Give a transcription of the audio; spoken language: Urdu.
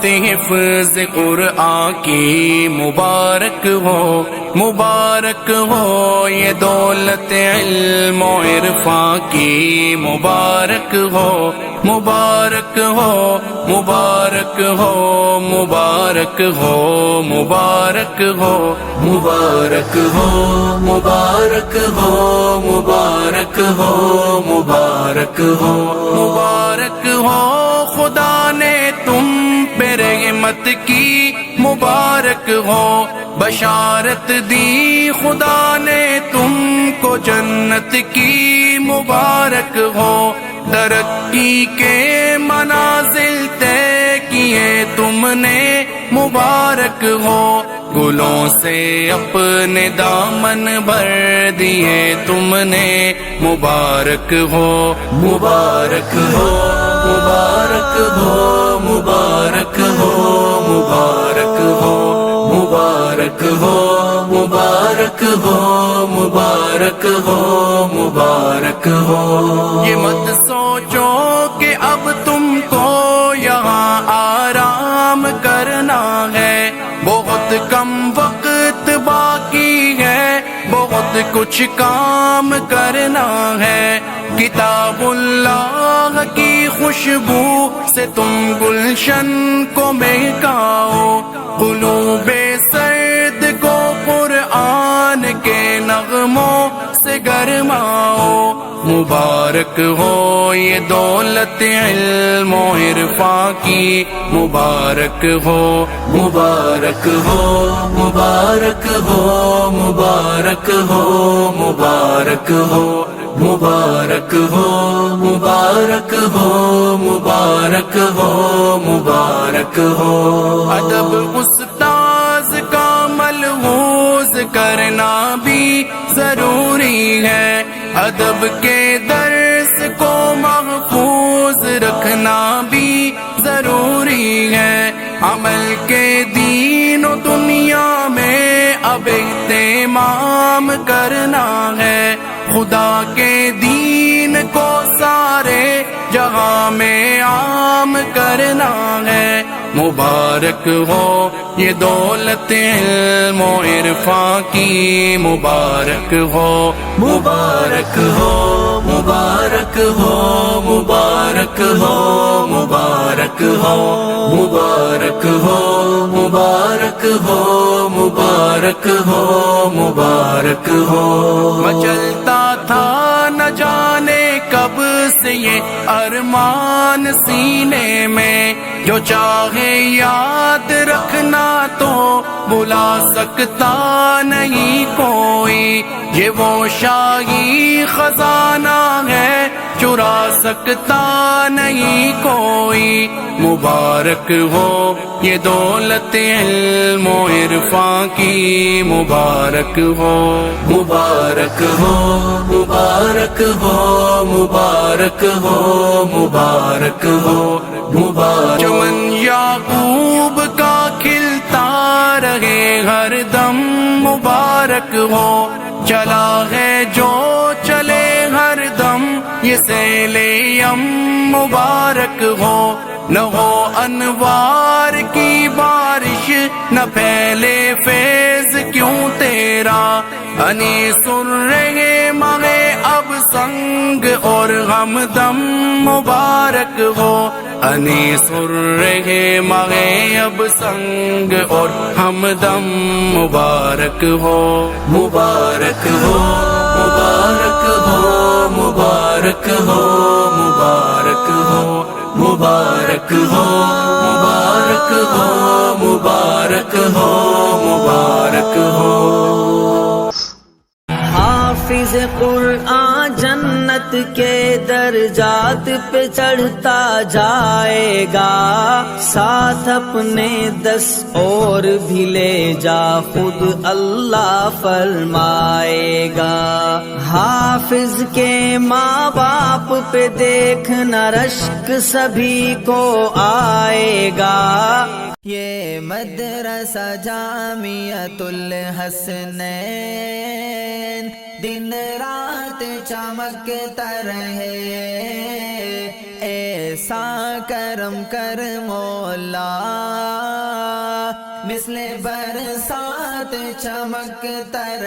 دولت حفظ قرآن کی مبارک ہو یہ دولت علم و عرفان کی مبارک ہو مبارک ہو مبارک ہو مبارک ہو مبارک ہو مبارک ہو مبارک ہو مبارک ہو مبارک ہو مبارک ہو خدا نے تم پہ رحمت کی مبارک ہو بشارت دی خدا نے تم کو جنت کی مبارک ہو ترقی کے منازل طے کیے تم نے مبارک ہو گلوں سے اپنے دامن بھر دیے تم نے مبارک ہو مبارک ہو مبارک ہو مبارک ہو مبارک ہو مبارک ہو مبارک ہو مبارک ہو مبارک ہو یہ مت سوچو کہ اب تم کو یہاں آرام کرنا ہے بہت کم وقت باقی ہے بہت کچھ کام کرنا ہے کتاب اللہ کی خوشبو سے تم گلشن کو مہکاؤ قلوب سرد کو قرآن کے نغموں سے گرماؤ مبارک ہو یہ دولت علم و عرفان کی مبارک ہو مبارک ہو مبارک ہو مبارک ہو مبارک ہو مبارک ہو مبارک ہو مبارک ہو مبارک ہو ادب استاذ کا ملحوظ کرنا بھی ضروری ہے ادب کے درس کو محفوظ رکھنا بھی ضروری ہے عمل کے دین و دنیا میں اب اہتمام کرنا ہے خدا کے دین کو سارے جہاں میں عام کرنا ہے مبارک ہو یہ دولت علم و عرفان کی مبارک ہو مبارک ہو مبارک ہو مبارک ہو مبارک ہو مبارک ہو مبارک ہو مبارک ہو مبارک ہو مچلتا تھا نہ جانے کب سے یہ ارمان سینے میں جو چاہے یاد رکھنا تو بلا سکتا نہیں کوئی یہ وہ شاہی خزانہ ہے چرا سکتا نہیں کوئی مبارک ہو یہ دولت علم و عرفان کی مبارک ہو مبارک ہو مبارک ہو مبارک ہو مبارک ہو مبارک چمن یعقوب کا کھلتا رہے ہر دم مبارک ہو چلا ہے جو چلے ہر دم یہ سیل یم مبارک ہو نہ ہو انوار کی بارش نہ پھیلے فیض کیوں تیرا انیس الرہے مغے اب سنگ اور ہمدم مبارک ہو انیس الرہے مغے اب سنگ اور ہمدم مبارک ہو مبارک ہو مبارک ہو مبارک ہو مبارک ہو مبارک ہو مبارک ہو مبارک ہو مبارک ہو حافظ قرآن جنت کے درجات پہ چڑھتا جائے گا ساتھ اپنے 10 اور بھی لے جا خود اللہ فرمائے گا حافظ کے ماں باپ پہ دیکھنا رشک سبھی کو آئے گا یہ مدرسہ جامعۃ الحسنین دن رات چمکتا رہے ایسا کرم کر مولا، مثل برسات چمک تر